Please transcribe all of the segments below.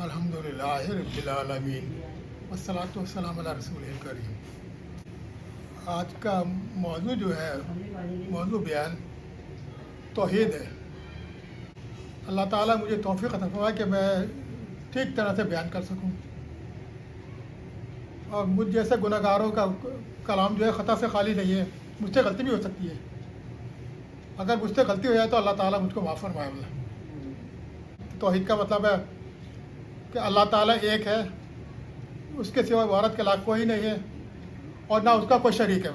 الحمدللہ رب العالمین والصلاۃ والسلام علی رسول الکریم۔ آج کا موضوع جو ہے موضوع بیان توحید ہے۔ اللہ تعالیٰ مجھے توفیق عطا فرمائے کہ میں ٹھیک طرح سے بیان کر سکوں، اور مجھ جیسے گناہ گاروں کا کلام جو ہے خطا سے خالی نہیں ہے، مجھ سے غلطی بھی ہو سکتی ہے۔ اگر مجھ سے غلطی ہو جائے تو اللہ تعالیٰ مجھ کو معاف فرمائے۔ توحید کا مطلب ہے کہ اللہ تعالیٰ ایک ہے، اس کے سوا عبادت کے لائق کوئی نہیں ہے، اور نہ اس کا کوئی شریک ہے۔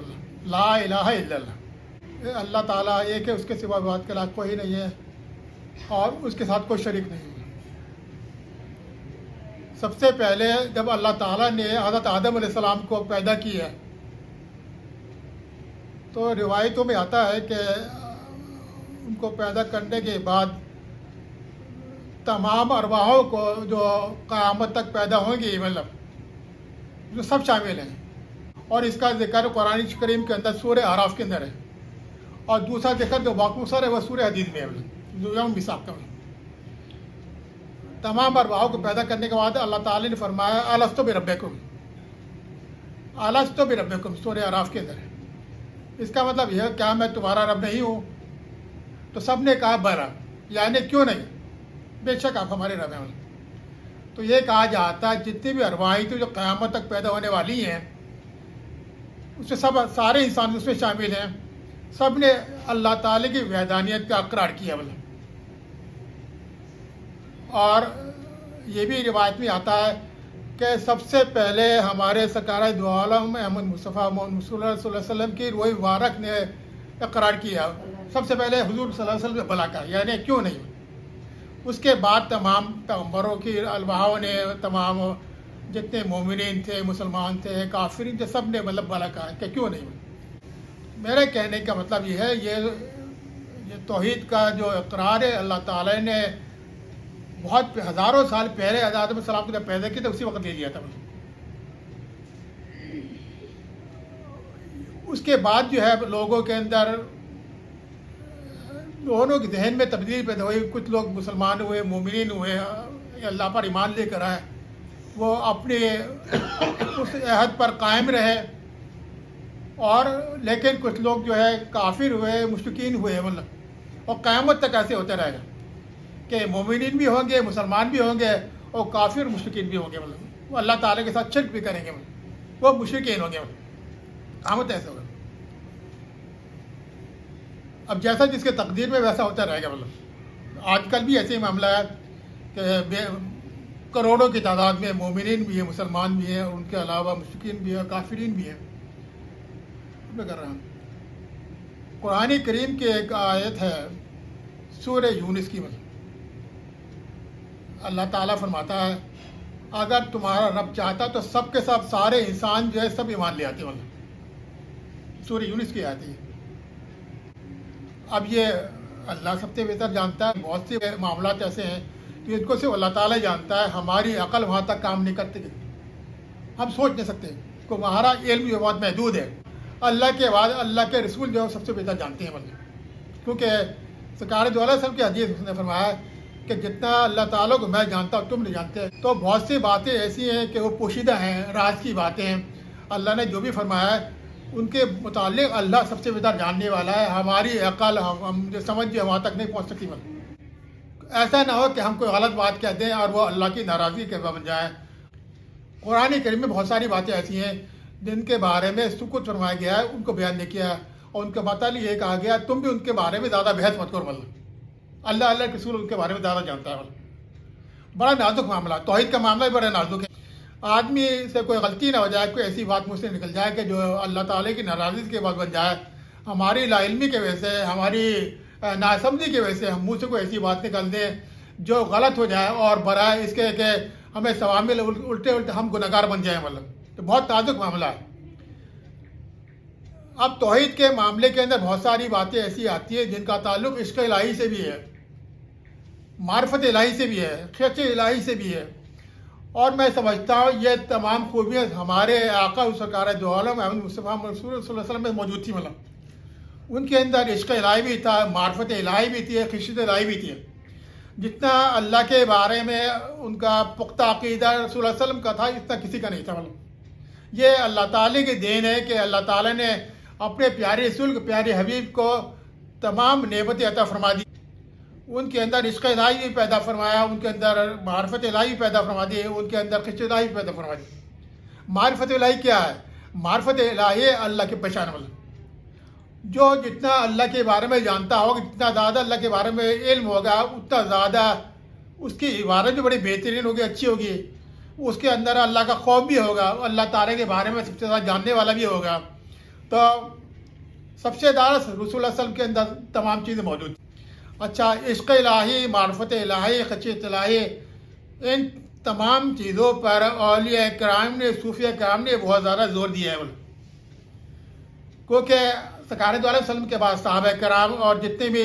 لا الہ الا اللہ، اللہ تعالیٰ ایک ہے، اس کے سوا عبادت کے لائق کوئی نہیں ہے، اور اس کے ساتھ کوئی شریک نہیں ہے۔ سب سے پہلے جب اللہ تعالیٰ نے حضرت آدم علیہ السلام کو پیدا کیا تو روایتوں میں آتا ہے کہ ان کو پیدا کرنے کے بعد تمام ارواحوں کو جو قیامت تک پیدا ہوں گی، مطلب جو سب شامل ہیں، اور اس کا ذکر قرآن کریم کے اندر سورہ اعراف کے اندر ہے، اور دوسرا ذکر جو باقی ہے وہ سورہ حدید میں ہے، جو یوم حساب کا ہے۔ تمام ارواحوں کو پیدا کرنے کے بعد اللہ تعالی نے فرمایا الستو بربکم، الستو بربکم، سورہ اعراف کے اندر ہے۔ اس کا مطلب یہ ہے کیا میں تمہارا رب نہیں ہوں؟ تو سب نے کہا بلا، یعنی کیوں نہیں، بے شک آپ ہمارے رب ہیں۔ تو یہ کہا جاتا ہے جتنی بھی ارواحیں جو قیامت تک پیدا ہونے والی ہیں، اس میں سارے انسان اس میں شامل ہیں، سب نے اللہ تعالی کی وحدانیت کا اقرار کیا۔ اور یہ بھی روایت میں آتا ہے کہ سب سے پہلے ہمارے سرکار دو عالم احمد مصطفیٰ محمد صلی اللہ علیہ وسلم کی روح مبارک نے اقرار کیا، سب سے پہلے حضور صلی اللہ علیہ وسلم نے بلا کہا، یعنی کیوں نہیں۔ اس کے بعد تمام پیغمبروں کی الواحوں نے، تمام جتنے مومنین تھے، مسلمان تھے، کافرین تھے، سب نے مطلب بلا کہا کہ کیوں نہیں۔ میرے کہنے کا مطلب یہ ہے، یہ توحید کا جو اقرار ہے اللہ تعالی نے بہت ہزاروں سال پہلے آدم علیہ السلام کو جب پیدا کیا تھا اسی وقت دے دیا تھا۔ اس کے بعد جو ہے لوگوں کے اندر دونوں کے ذہن میں تبدیلی پیدا ہوئی، کچھ لوگ مسلمان ہوئے، مومنین ہوئے، اللہ پر ایمان لے کر آئے، وہ اپنے اس عہد پر قائم رہے، اور لیکن کچھ لوگ جو ہے کافر ہوئے، مشرکین ہوئے، مطلب اور قیامت تک ایسے ہوتے رہے گا کہ مومنین بھی ہوں گے، مسلمان بھی ہوں گے، اور کافر مشرکین بھی ہوں گے، مطلب وہ اللہ تعالیٰ کے ساتھ شرک بھی کریں گے، مطلب وہ مشرکین ہوں گے، مطلب قیامت ایسے ہوگا۔ اب جیسا جس کے تقدیر میں ویسا ہوتا رہے گا۔ مطلب آج کل بھی ایسے ہی معاملہ ہے کہ کروڑوں کی تعداد میں مومنین بھی ہیں، مسلمان بھی ہیں، ان کے علاوہ مشرکین بھی ہیں، کافرین بھی ہیں۔ میں کر رہا ہوں قرآن کریم کی ایک آیت ہے سورہ یونس کی، مطلب اللہ تعالیٰ فرماتا ہے اگر تمہارا رب چاہتا تو سب کے سب سارے انسان جو ہے سب ایمان لے آتے، مطلب سورہ یونس کی آیت ہے۔ اب یہ اللہ سب سے بہتر جانتا ہے، بہت سے معاملات ایسے ہیں کہ ان کو صرف اللہ تعالیٰ جانتا ہے، ہماری عقل وہاں تک کام نہیں کرتی، ہم سوچ نہیں سکتے، کو ہمارا علم جو بہت محدود ہے۔ اللہ کے بعد اللہ کے رسول جو سب سے بہتر جانتے ہیں، مطلب کیونکہ سرکار دو علیہ وسلم کی حدیث نے فرمایا کہ جتنا اللہ تعالیٰ کو میں جانتا ہوں تم نہیں جانتے۔ تو بہت سی باتیں ایسی ہیں کہ وہ پوشیدہ ہیں، راز کی باتیں ہیں، اللہ نے جو بھی فرمایا ہے ان کے متعلق اللہ سب سے بہتر جاننے والا ہے۔ ہماری عقل ہم جو سمجھ جو وہاں تک نہیں پہنچ سکتی۔ مطلب ایسا نہ ہو کہ ہم کوئی غلط بات کہہ دیں اور وہ اللہ کی ناراضگی کے بن جائے۔ قرآن کریم میں بہت ساری باتیں ایسی ہیں جن کے بارے میں سکوت فرمایا گیا ہے، ان کو بیان نہیں کیا، اور ان کا مطلب یہ کہا گیا تم بھی ان کے بارے میں زیادہ بحث مت کرو، مطلب اللہ کے رسول ان کے بارے میں زیادہ جانتا ہے۔ بڑا نازک معاملہ، توحید کا معاملہ بھی بڑا نازک ہے۔ آدمی سے کوئی غلطی نہ ہو جائے، کوئی ایسی بات مجھ سے نکل جائے کہ جو اللہ تعالیٰ کی ناراضگی کے بعد بن جائے، ہماری لا علمی کی وجہ سے، ہماری ناسمجھی کی وجہ سے ہم منہ سے کوئی ایسی بات نکل دیں جو غلط ہو جائے، اور برائے اس کے کہ ہمیں ثواب میں الٹے ہم گناہ گار بن جائیں، مطلب تو بہت نازک معاملہ ہے۔ اب توحید کے معاملے کے اندر بہت ساری باتیں ایسی آتی ہیں جن کا تعلق عشق الہی سے بھی ہے، معرفت الہی سے بھی ہے، خشیت الہی سے بھی ہے، اور میں سمجھتا ہوں یہ تمام خوبیاں ہمارے آقا سرکار دو عالم احمد مصطفیٰ صلی اللہ علیہ وسلم میں موجود تھی۔ مطلب ان کے اندر عشق الہی بھی تھا، معرفت الہی بھی تھی، خشیت الہی بھی تھی۔ جتنا اللہ کے بارے میں ان کا پختہ عقیدہ رسول اللہ علیہ وسلم کا تھا اتنا کسی کا نہیں تھا. یہ اللہ تعالی کی دین ہے کہ اللہ تعالیٰ نے اپنے پیارے رسول کو، پیارے حبیب کو تمام نعمتیں عطا فرما دی. ان کے اندر عشق الہی بھی پیدا فرمایا، ان کے اندر معرفت الہی پیدا فرما دی، ان کے اندر خشیت الہی پیدا فرما دی. معرفت الہی کیا ہے؟ معرفت الہی اللہ کے پہچان والا. جو جتنا اللہ کے بارے میں جانتا ہوگا، جتنا زیادہ اللہ کے بارے میں علم ہوگا، اتنا زیادہ اس کی عبادت بھی بڑی بہترین ہوگی، اچھی ہوگی. اس کے اندر اللہ کا خوف بھی ہوگا، اللہ تعالیٰ کے بارے میں سب سے زیادہ جاننے والا بھی ہوگا. تو سب سے زیادہ رسول اللہ علیہ وسلم کے اندر تمام چیزیں موجود ہیں. اچھا، عشق الہی، معرفت الہی، خشیت الہی، ان تمام چیزوں پر اولیاء کرام نے، صوفیاء کرام نے بہت زیادہ زور دیا ہے. کیونکہ سرکار دو علیہ وسلم کے بعد صحابہ کرام اور جتنے بھی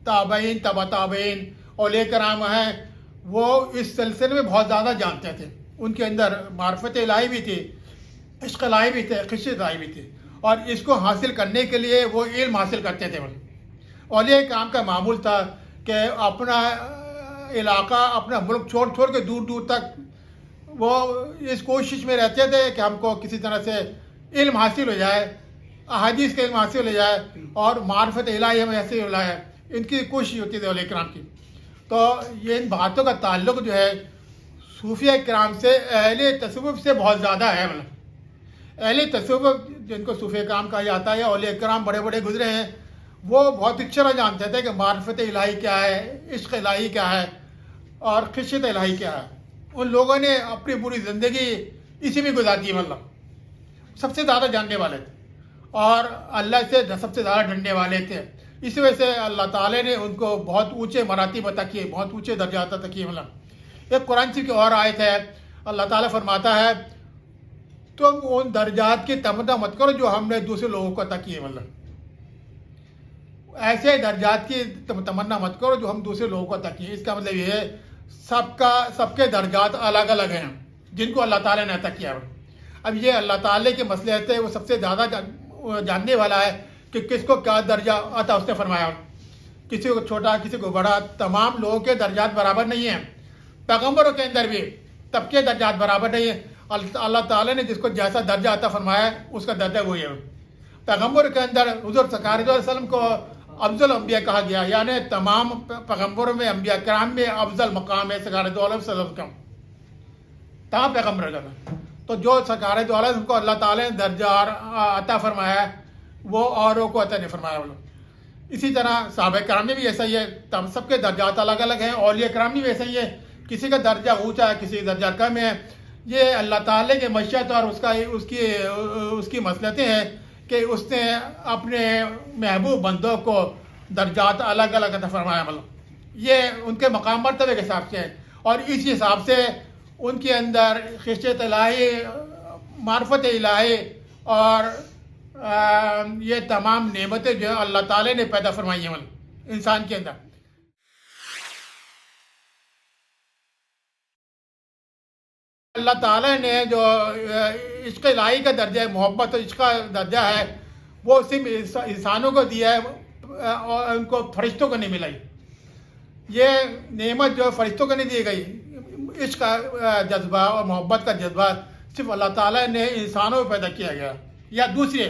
تابعین، تبع تابعین، اولیاء کرام ہیں، وہ اس سلسلے میں بہت زیادہ جانتے تھے. ان کے اندر معرفت الہی بھی تھی، عشق الہی بھی تھے، خشیت الہی بھی تھی، اور اس کو حاصل کرنے کے لیے وہ علم حاصل کرتے تھے. اولیاء کرام کا معمول تھا کہ اپنا علاقہ، اپنا ملک چھوڑ کے دور دور تک وہ اس کوشش میں رہتے تھے کہ ہم کو کسی طرح سے علم حاصل ہو جائے، احادیث کا علم حاصل ہو جائے اور معرفت الہی ہمیں حاصل ہو جائے. ان کی کوشش ہوتی تھی اولیاء کرام کی. تو یہ ان باتوں کا تعلق جو ہے صوفیاء کرام سے، اہل تصوف سے بہت زیادہ ہے. اہل تصوف جن کو صوفیاء کرام کہا جاتا ہے، اولیاء کرام بڑے بڑے گزرے ہیں، وہ بہت اچھی طرح جانتے تھے کہ معرفت الہی کیا ہے، عشق الہی کیا ہے اور خشیت الہی کیا ہے. ان لوگوں نے اپنی پوری زندگی اسی میں گزار دی. سب سے زیادہ جاننے والے تھے اور اللہ سے سب سے زیادہ ڈرنے والے تھے. اس وجہ سے اللہ تعالیٰ نے ان کو بہت اونچے مراتب عطا کیے، بہت اونچے درجات عطا کیے. ایک قرآن شریف کی اور آیت ہے، اللہ تعالیٰ فرماتا ہے تم ان درجات کی تمنا مت کرو جو ہم نے دوسرے لوگوں کو عطا کیے. ایسے درجات کی تمنا مت کرو جو ہم دوسرے لوگوں کو عطا کیے. اس کا مطلب یہ ہے سب کے درجات الگ الگ ہیں جن کو اللہ تعالیٰ نے عطا کیا. اب یہ اللہ تعالیٰ کے مصلحت ہے، وہ سب سے زیادہ جاننے والا ہے کہ کس کو کیا درجہ عطا اس نے فرمایا. کسی کو چھوٹا، کسی کو بڑا، تمام لوگوں کے درجات برابر نہیں ہیں. پیغمبروں کے اندر بھی سب کے درجات برابر نہیں ہیں. اللہ تعالیٰ نے جس کو جیسا درجہ عطا فرمایا ہے اس کا درجہ وہی ہے. پیغمبر کے اندر حضور سرکار علیہ وسلم کو افضل انبیاء کہا گیا، یعنی تمام پیغمبروں میں، انبیاء کرام میں افضل مقام ہے سرکار دو علیہ وسلم کا، تمام پیغمبر کا. تو جو سرکار دو علیہ وسلم کو اللہ تعالیٰ نے درجہ عطا فرمایا ہے وہ اوروں کو عطا نہیں فرمایا. اسی طرح صحابہ کرام میں بھی ایسا ہی ہے، سب کے درجات الگ الگ ہیں. اولیاء کرام میں بھی ایسا ہی ہے، کسی کا درجہ اونچا ہے، کسی کا درجہ کم ہے. یہ اللہ تعالیٰ کی مشیت اور اس کی مصلحتیں ہیں کہ اس نے اپنے محبوب بندوں کو درجات الگ الگ عطا فرمایا. یہ ان کے مقام مرتبے کے حساب سے ہے، اور اسی حساب سے ان کے اندر خشیت الہی، معرفت الہی اور یہ تمام نعمتیں جو اللہ تعالیٰ نے پیدا فرمائی ہیں انسان کے اندر. اللہ تعالیٰ نے جو عشق الہی کا درجہ ہے، محبت اور عشق کا درجہ ہے، وہ صرف انسانوں کو دیا ہے اور ان کو فرشتوں کو نہیں ملائی. یہ نعمت جو فرشتوں کو نہیں دی گئی، عشق کا جذبہ اور محبت کا جذبہ صرف اللہ تعالیٰ نے انسانوں میں پیدا کیا گیا. یا دوسرے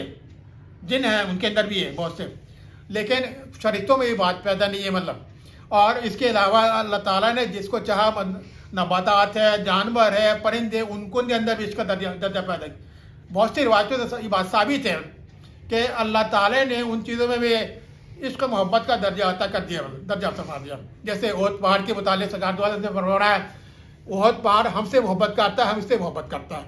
جن ہیں ان کے اندر بھی ہے بہت سے، لیکن فرشتوں میں یہ بات پیدا نہیں ہے. اور اس کے علاوہ اللہ تعالیٰ نے جس کو چاہا، نباتات ہے، جانور ہے، پرندے، ان کو اندر بھی اس کا درجہ پیدا کیا. بہت سی روایتوں سے یہ بات ثابت ہے کہ اللہ تعالیٰ نے ان چیزوں میں بھی عشق محبت کا درجہ عطا کر دیا، درجہ فرما دیا. جیسے احد پہاڑ کے متعلق سرکار دو عالم سے فرمایا ہے، احد پہاڑ ہم سے محبت کرتا ہے، ہم اس سے محبت کرتا ہے.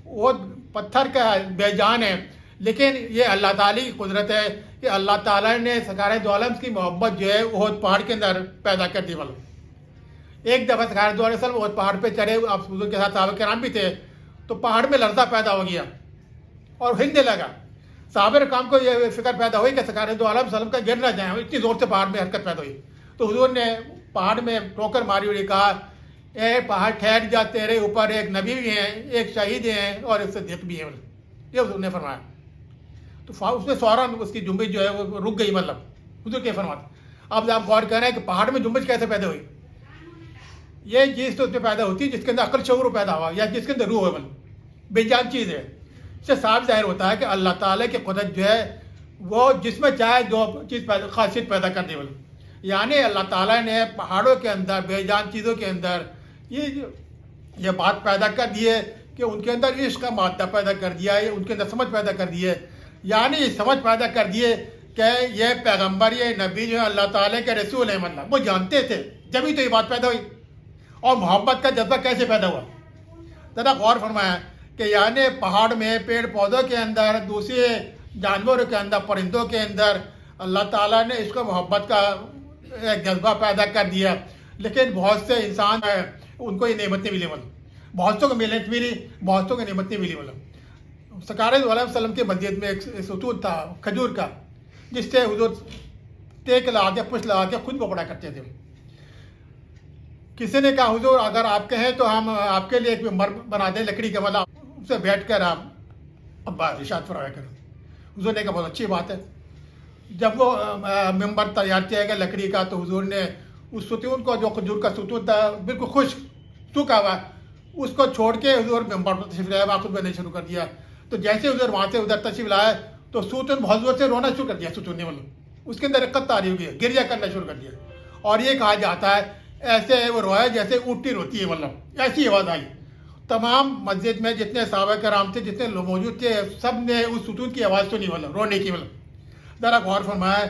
احد پتھر کا بے جان ہے، لیکن یہ اللہ تعالیٰ کی قدرت ہے کہ اللہ تعالیٰ نے سرکار دو عالم کی محبت جو ہے احد پہاڑ کے اندر پیدا کر دی. ایک دفعہ سرکار دو علیہ وسلم احد پہاڑ پہ چڑھے، اب حضور کے ساتھ صحابہ کرام بھی تھے، تو پہاڑ میں لرزہ پیدا ہو گیا اور ہلنے لگا. صحابہ کرام کو یہ فکر پیدا ہوئی کہ سرکار دو علیہ وسلم کا گر نہ جائیں، اتنی زور سے پہاڑ میں حرکت پیدا ہوئی. تو حضور نے پہاڑ میں ٹوکر ماری ہوئی، کہا اے پہاڑ ٹھہر جا، تیرے اوپر ایک نبی بھی ہیں، ایک شہید ہیں اور ایک صدیق بھی ہیں. یہ حضور نے فرمایا. تو اس میں فوراً اس کی جنبش جو ہے وہ رک گئی. حضور کے فرماتے. اب آپ غور کر رہے ہیں کہ پہاڑ میں جنبش کیسے پیدا ہوئی. یہ چیز تو اس میں پیدا ہوتی ہے جس کے اندر عقل شعور پیدا ہوا یا جس کے اندر روح ہے، بے جان چیز ہے. اس سے صاف ظاہر ہوتا ہے کہ اللہ تعالیٰ کی قدرت جو ہے وہ جس میں چاہے جو چیز خاصیت پیدا کر دے. یعنی اللہ تعالیٰ نے پہاڑوں کے اندر بے جان چیزوں کے اندر یہ بات پیدا کر دی ہے کہ ان کے اندر عشق کا مادہ پیدا کر دیا ہے، ان کے اندر سمجھ پیدا کر دی ہے. یعنی یہ سمجھ پیدا کر دیے کہ یہ پیغمبر یہ نبی جو ہے اللہ تعالیٰ کے رسول ہیں، مطلب وہ جانتے تھے جبھی تو یہ بات پیدا ہوئی. اور محبت کا جذبہ کیسے پیدا ہوا ذرا غور فرمایا کہ یعنی پہاڑ میں پیڑ پودوں کے اندر دوسرے جانوروں کے اندر پرندوں کے اندر اللہ تعالیٰ نے اس کو محبت کا ایک جذبہ پیدا کر دیا. لیکن بہت سے انسان ہیں ان کو یہ نعمت نہیں ملی، بہت سو کو محنت ملی، بہت سو کو نعمت نہیں ملی. سرکار علیہ وسلم کی مسجد میں ایک ستون تھا کھجور کا جس سے حضور ٹیک لگا کے پشت لگا کے خود پکڑا کرتے تھے. کسی نے کہا حضور اگر آپ کہیں تو ہم آپ کے لیے ایک ممبر بنا دیں لکڑی کا، والا اس سے بیٹھ کر آپ ابا ارشاد فرمایا کریں. حضور نے کہا بہت اچھی بات ہے. جب وہ ممبر تیار کیا گیا لکڑی کا تو حضور نے اس ستون کو جو کھجور کا ستون تھا بالکل خشک سوکھا ہوا اس کو چھوڑ کے حضور ممبر پر تشریف لائے، واقف بننے شروع کر دیا. تو جیسے حضور وہاں سے ادھر تشریف لائے تو ستون بہت زور سے رونا شروع کر دیا. ستون نے اس کے اندر رقت تاری ہو گئی، گریہ کرنا شروع کر دیا. اور یہ کہا جاتا ہے ایسے وہ رویا جیسے اونٹی روتی ہے، ایسی آواز آئی. تمام مسجد میں جتنے صحابہ کرام تھے جتنے لوگ موجود تھے سب نے اس ستون کی آواز سنی، رونے کی. ذرا غور فرمایا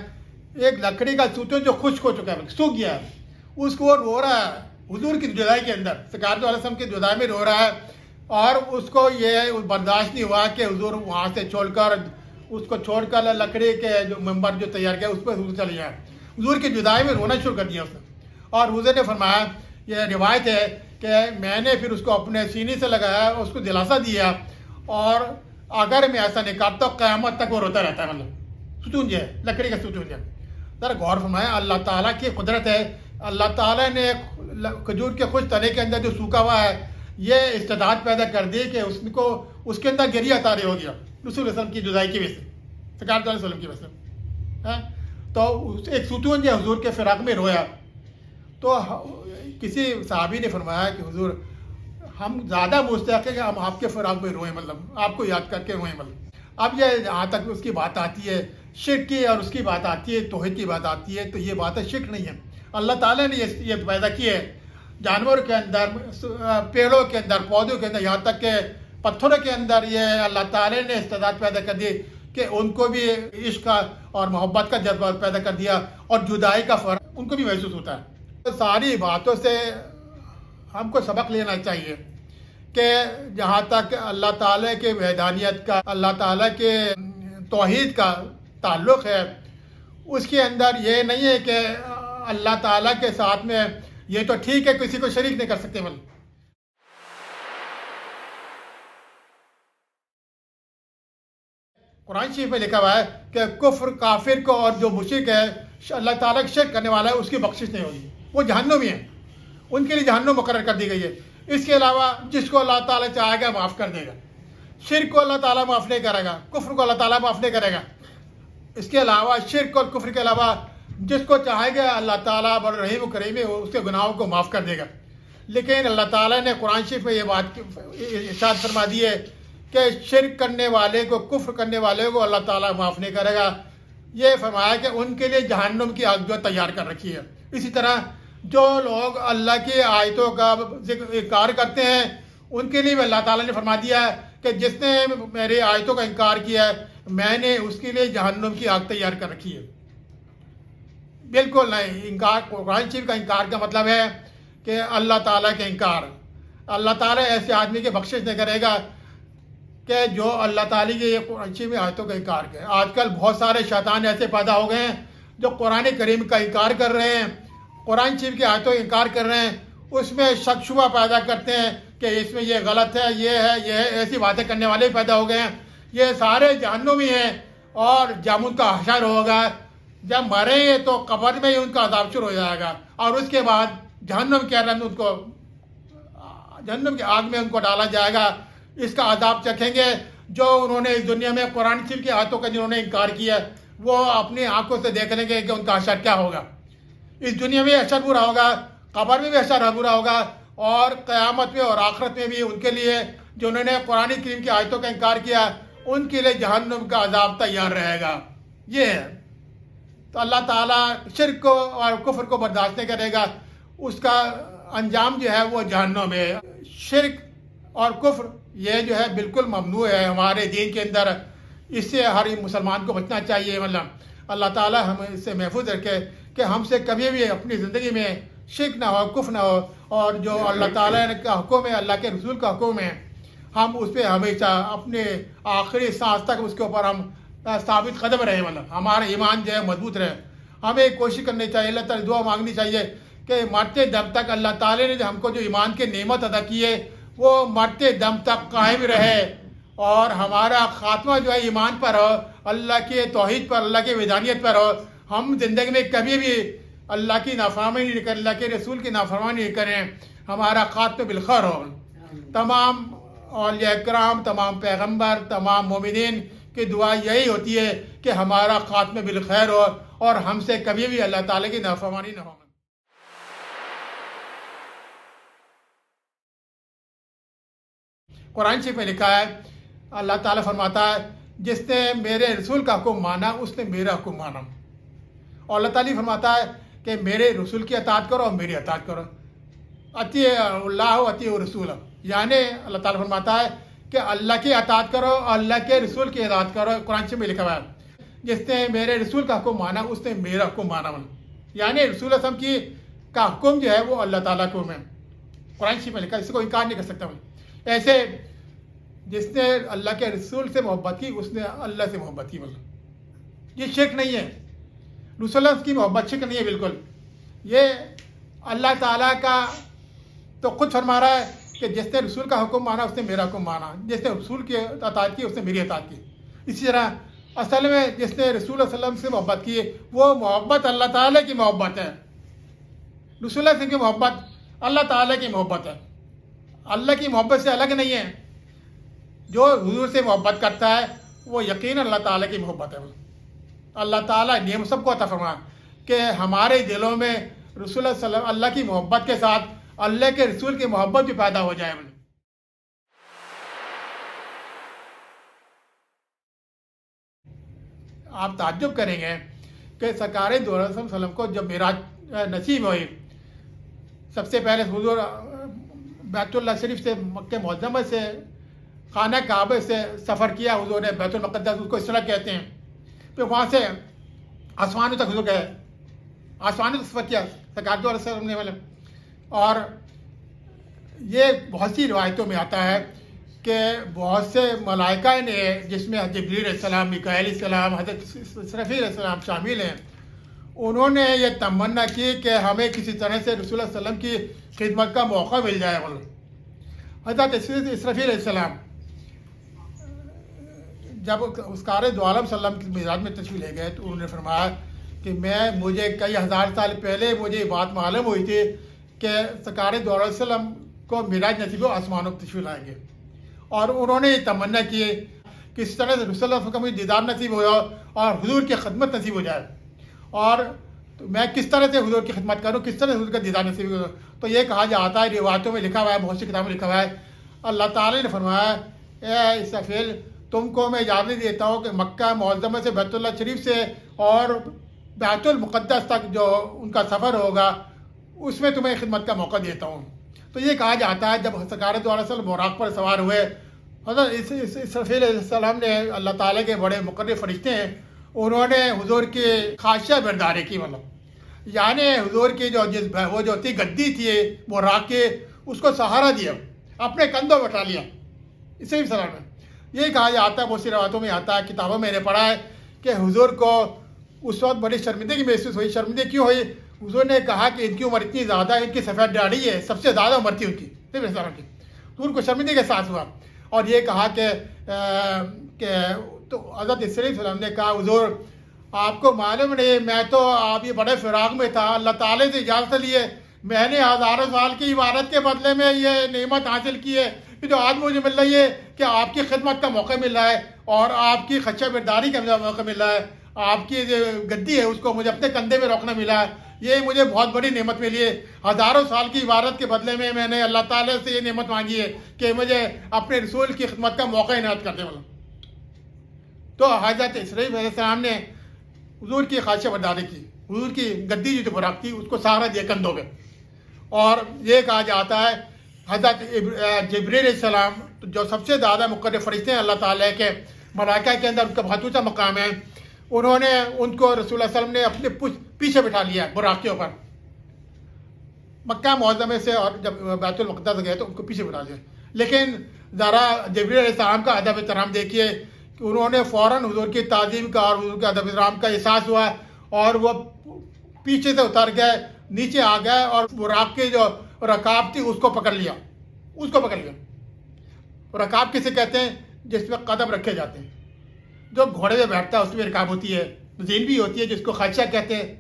ایک لکڑی کا ستون جو خشک ہو چکا ہے، سوکھ گیا ہے، اس کو وہ رو رہا ہے حضور کی جدائی کے اندر، سرکار علیہ وسلم کی جدائی میں رو رہا ہے. اور اس کو یہ برداشت نہیں ہوا کہ حضور وہاں سے چھوڑ کر لکڑی کے جو ممبر جو تیار کیا اس پہ حضور چلے جائے. حضور کی جدائی میں رونا شروع کر دیا اس نے. اور حضور نے فرمایا یہ روایت ہے کہ میں نے پھر اس کو اپنے سینے سے لگایا، اس کو دلاسا دیا، اور اگر میں ایسا نہیں کرتا تو قیامت تک وہ روتا رہتا ہے. ستون جو ہے لکڑی کا ستون جو ہے. ذرا غور فرمایا اللہ تعالیٰ کی قدرت ہے. اللہ تعالیٰ نے کھجور کے خوش تنے کے اندر جو سوکھا ہوا ہے یہ استعداد پیدا کر دی کہ اس کے اندر گریہ طاری ہو گیا رسول اللہ علیہ وسلم کی جدائی کی وجہ سے، سرکار علیہ وسلم کی وجہ سے. تو ایک ستون جو حضور کے فراق میں رویا. تو کسی صحابی نے فرمایا کہ حضور ہم زیادہ مستحق ہیں کہ ہم آپ کے فراق میں روئیں، آپ کو یاد کر کے روئیں. اب یہ جہاں تک اس کی بات آتی ہے شرک کی اور اس کی بات آتی ہے توحید کی بات آتی ہے تو یہ بات ہے شرک نہیں ہے. اللہ تعالیٰ نے یہ پیدا کی ہے جانوروں کے اندر، پیڑوں کے اندر، پودوں کے اندر، یہاں تک کہ پتھروں کے اندر یہ اللہ تعالیٰ نے استعداد پیدا کر دی کہ ان کو بھی عشق اور محبت کا جذبہ پیدا کر دیا اور جدائی کا فرق ان کو بھی محسوس ہوتا ہے. ساری باتوں سے ہم کو سبق لینا چاہیے کہ جہاں تک اللہ تعالیٰ کے وحدانیت کا، اللہ تعالیٰ کے توحید کا تعلق ہے اس کے اندر یہ نہیں ہے کہ اللہ تعالیٰ کے ساتھ میں یہ تو ٹھیک ہے کسی کو شریک نہیں کر سکتے. قرآن شریف میں لکھا ہوا ہے کہ کفر کافر کو اور جو مشرک ہے اللہ تعالیٰ کی شرک کرنے والا ہے اس کی بخشش نہیں ہوگی، وہ جہنمی ہیں، ان کے لیے جہنم مقرر کر دی گئی ہے. اس کے علاوہ جس کو اللہ تعالیٰ چاہے گا معاف کر دے گا. شرک کو اللہ تعالیٰ معاف نہیں کرے گا، کفر کو اللہ تعالیٰ معاف نہیں کرے گا. اس کے علاوہ شرک اور کفر کے علاوہ جس کو چاہے گا اللہ تعالیٰ بر رحیم و کریم اس کے گناہوں کو معاف کر دے گا. لیکن اللہ تعالیٰ نے قرآن شریف میں یہ بات ارشاد فرما دی ہے کہ شرک کرنے والے کو، کفر کرنے والے کو اللہ تعالیٰ معاف نہیں کرے گا. یہ فرمایا کہ ان کے لیے جہنم کی آگ جو تیار کر رکھی ہے. اسی طرح جو لوگ اللہ کی آیتوں کا انکار کرتے ہیں ان کے لیے بھی اللہ تعالیٰ نے فرما دیا ہے کہ جس نے میری آیتوں کا انکار کیا ہے میں نے اس کے لیے جہنم کی آگ تیار کر رکھی ہے. بالکل نہیں. انکار قرآن شریف کا انکار کا مطلب ہے کہ اللہ تعالیٰ کے انکار. اللہ تعالیٰ ایسے آدمی کی بخشش نہیں کرے گا کہ جو اللہ تعالیٰ کی قرآن شریف میں آیتوں کا انکار کرے. آج کل بہت سارے شیطان ایسے پیدا ہو گئے ہیں جو قرآن کریم کا انکار کر رہے ہیں، قرآن شریف کی آیتوں کا انکار کر رہے ہیں، اس میں شک شبہ پیدا کرتے ہیں کہ اس میں یہ غلط ہے، یہ ہے، ایسی باتیں کرنے والے پیدا ہو گئے ہیں. یہ سارے جہنمی ہیں اور جب ان کا حشر ہوگا، جب مریں گے تو قبر میں ہی ان کا عذاب شروع ہو جائے گا اور اس کے بعد جہنم کے اندر ان کو، جہنم کی آگ میں ان کو ڈالا جائے گا. اس کا عذاب چکھیں گے جو انہوں نے اس دنیا میں قرآن شریف کی آیتوں کا جنہوں نے انکار کیا وہ اپنی آنکھوں سے دیکھ لیں گے کہ ان کا حشر کیا ہوگا. اس دنیا میں حشر برا ہوگا، قبر میں بھی حشر برا ہوگا اور قیامت میں اور آخرت میں بھی ان کے لیے جو انہوں نے قرآن کریم کی آیتوں کا انکار کیا ان کے لیے جہنم کا عذاب تیار رہے گا. یہ ہے. تو اللہ تعالیٰ شرک کو اور کفر کو برداشت نہیں کرے گا، اس کا انجام جو ہے وہ جہنم ہے. شرک اور کفر یہ جو ہے بالکل ممنوع ہے ہمارے دین کے اندر. اس سے ہر مسلمان کو بچنا چاہیے. مطلب اللہ تعالیٰ ہمیں اس سے محفوظ رکھے کہ ہم سے کبھی بھی اپنی زندگی میں شرک نہ ہو، کفر نہ ہو، اور جو اللہ تعالیٰ کا حکم ہے، اللہ کے رسول کا حکم ہے، ہم اس پہ ہمیشہ اپنے آخری سانس تک اس کے اوپر ہم ثابت قدم رہے. مطلب ہمارا ایمان جو ہے مضبوط رہے. ہمیں کوشش کرنی چاہیے، اللہ تعالیٰ دعا مانگنی چاہیے کہ مرتے دم تک اللہ تعالیٰ نے جو ہم کو جو ایمان کے نعمت ادا کی ہے وہ مرتے دم تک قائم رہے، اور ہمارا خاتمہ جو ہے ایمان پر ہو، اللہ کے توحید پر، اللہ کی وحدانیت پر ہو. ہم زندگی میں کبھی بھی اللہ کی نافرمانی نہیں کریں، اللہ کے رسول کی نافرمانی نہیں کریں، ہمارا خاتمہ بالخیر ہو. تمام اولیاء کرام، تمام پیغمبر، تمام مومنین کی دعا یہی ہوتی ہے کہ ہمارا خاتمہ بالخیر ہو اور ہم سے کبھی بھی اللہ تعالیٰ کی نافرمانی نہ ہو. قرآن شریف میں لکھا ہے، اللہ تعالیٰ فرماتا ہے جس نے میرے رسول کا حکم مانا اس نے میرا حکم مانا. اور اللہ تعالیٰ فرماتا ہے کہ میرے رسول کی اطاعت کرو اور میری اطاعت کرو. اطیع اللہ و اطیع رسول، یعنی اللہ تعالیٰ فرماتا ہے کہ اللہ کی اطاعت کرو اور اللہ کے رسول کی اطاعت کرو. قرآن شریف میں لکھا ہوا ہے جس نے میرے رسول کا حکم مانا اس نے میرا حکم مانا. یعنی رسول اللہ کی کا حکم جو ہے وہ اللہ تعالیٰ کا حکم ہے. قرآن شریف میں لکھا ہے، اس کو انکار نہیں کر سکتا. ایسے جس نے اللہ کے رسول سے محبت کی اس نے اللہ سے محبت کی. مطلب یہ شرک نہیں ہے، رسول اللہ کی محبت شرک نہیں ہے بالکل. یہ اللہ تعالیٰ کا تو خود فرما رہا ہے کہ جس نے رسول کا حکم مانا اس نے میرا حکم مانا، جس نے رسول کی اطاعت کی اس نے میری اطاعت کی. اسی طرح اصل میں جس نے رسول اللہ صلی اللہ علیہ وسلم سے محبت کی وہ محبت اللہ تعالیٰ کی محبت ہے. رسول اللہ کی محبت اللہ تعالیٰ کی محبت ہے، اللہ کی محبت سے الگ نہیں ہے. جو حضور سے محبت کرتا ہے وہ یقیناً اللہ تعالیٰ کی محبت ہے. اللہ تعالیٰ نے ہم سب کو عطا فرمایا کہ ہمارے دلوں میں رسول اللہ صلی اللہ علیہ وسلم اللہ کی محبت کے ساتھ اللہ کے رسول کی محبت بھی پیدا ہو جائے. آپ تعجب کریں گے کہ سرکار دو علیہ وسلم کو جب معراج نصیب ہوئی، سب سے پہلے حضور بیت اللہ شریف سے مکہ معظمہ سے خانہ کعبہ سے سفر کیا. حضور نے بیت المقدس، اس کو اس طرح کہتے ہیں. پھر وہاں سے آسمانوں تک حضور گئے، آسمانوں تک سفر کیا سرکار دو علیہ وسلم نے. اور یہ بہت سی روایتوں میں آتا ہے کہ بہت سے ملائکہ نے، جس میں جبریل علیہ السلام، میکائیل علیہ السلام، حضرت اسرافیل علیہ السلام شامل ہیں، انہوں نے یہ تمنا کی کہ ہمیں کسی طرح سے رسول اللہ صلی اللہ علیہ وسلم کی خدمت کا موقع مل جائے. حضرت اسرافیل علیہ السلام جب اسکار دو عالم صلی اللہ علیہ وسلم کی معراج میں تشریف لے گئے تو انہوں نے فرمایا کہ مجھے کئی ہزار سال پہلے مجھے یہ بات معلوم ہوئی تھی کہ سرکار دو علیہ وسلم کو معراج نصیب ہو، آسمانوں کو تشریف لائیں گے. اور انہوں نے یہ تمنا کی کہ اس طرح سے رسول اللہ صلی اللہ علیہ وسلم کا مجھے دیدار نصیب ہو اور حضور کی خدمت نصیب ہو جائے. اور میں کس طرح سے حضور کی خدمت کروں، کس طرح سے حضور کا دیدار نصیب ہو. تو یہ کہا جاتا ہے، روایتوں میں لکھا ہوا ہے، بہت سی کتابوں میں لکھا ہوا ہے، اللہ تعالی نے فرمایا اے اسرافیل تم کو میں اجازت دیتا ہوں کہ مکہ معظمہ سے بیت اللہ شریف سے اور بیت المقدس تک جو ان کا سفر ہوگا اس میں تمہیں خدمت کا موقع دیتا ہوں. تو یہ کہا جاتا ہے جب سرکار دو علیہ وسلم براق پر سوار ہوئے، حضرت اسرافیل علیہ السلام نے، اللہ تعالیٰ کے بڑے مقرب فرشتے ہیں، انہوں نے حضور کی خواہشہ برداری کی. مطلب یعنی حضور کی وہ جو تھی گدی تھی براق کی، اس کو سہارا دیا، اپنے کندھوں پر اٹھا لیا. اسی سلام میں یہی کہا جاتا ہے، بہت سی روایتوں میں آتا ہے، کتابوں میں نے پڑھا ہے کہ حضور کو اس وقت بڑی شرمندگی محسوس ہوئی. شرمندگی کیوں ہوئی؟ حضور نے کہا کہ ان کی عمر اتنی زیادہ ہے، ان کی سفید داڑھی ہے، سب سے زیادہ عمر تھی ان کی کی. تو ان کو شرمندگی کے ساتھ ہوا اور یہ کہا کہ تو حضرت اسرائیل علیہ السلام نے کہا حضور آپ کو معلوم نہیں، میں تو آپ یہ بڑے فراغ میں تھا، اللہ تعالیٰ سے اجازت لیے میں نے ہزاروں سال کی عبادت کے بدلے میں یہ نعمت حاصل کی ہے کہ جو آج مجھے مل رہی ہے کہ آپ کی خدمت کا موقع مل رہا ہے اور آپ کی خدشہ برداری کا موقع مل رہا ہے، آپ کی جو گدی ہے اس کو مجھے اپنے کندھے میں روکنا ملا ہے. یہ مجھے بہت بڑی نعمت ملی ہے. ہزاروں سال کی عبادت کے بدلے میں نے اللہ تعالیٰ سے یہ نعمت مانگی ہے کہ مجھے اپنے رسول کی خدمت کا موقع عنایت کر دے. تو حضرت اسرائیل علیہ السلام نے حضور کی خواہش برداری کی. حضور کی گدی جو براق تھی اس کو سہارا دیا کندھوں پہ. اور یہ کہا جاتا ہے حضرت جبریل علیہ السلام جو سب سے زیادہ مقرب فرشتے ہیں اللہ تعالیٰ کے ملائکہ کے اندر ان کا بہت اونچا مقام ہے, انہوں نے ان کو رسول اللہ صلی اللہ علیہ وسلم نے اپنے پیچھے بٹھا لیا براق کے اوپر مکہ معظمہ سے, اور جب بیت المقدس گئے تو ان کو پیچھے بٹھا لیا. لیکن ذرا جبریل علیہ السلام کا ادب احترام دیکھیے کہ انہوں نے فوراً حضور کی تعظیم کا اور حضور کے ادب احترام کا احساس ہوا اور وہ پیچھے سے اتر گئے, نیچے آ گئے اور براق کی جو رکاب تھی اس کو پکڑ لیا. رکاب کسے کہتے ہیں؟ جس میں قدم رکھے جاتے ہیں. جو گھوڑے پہ بیٹھتا ہے اس میں رکاب ہوتی ہے, زین بھی ہوتی ہے جس کو خدشہ کہتے ہیں,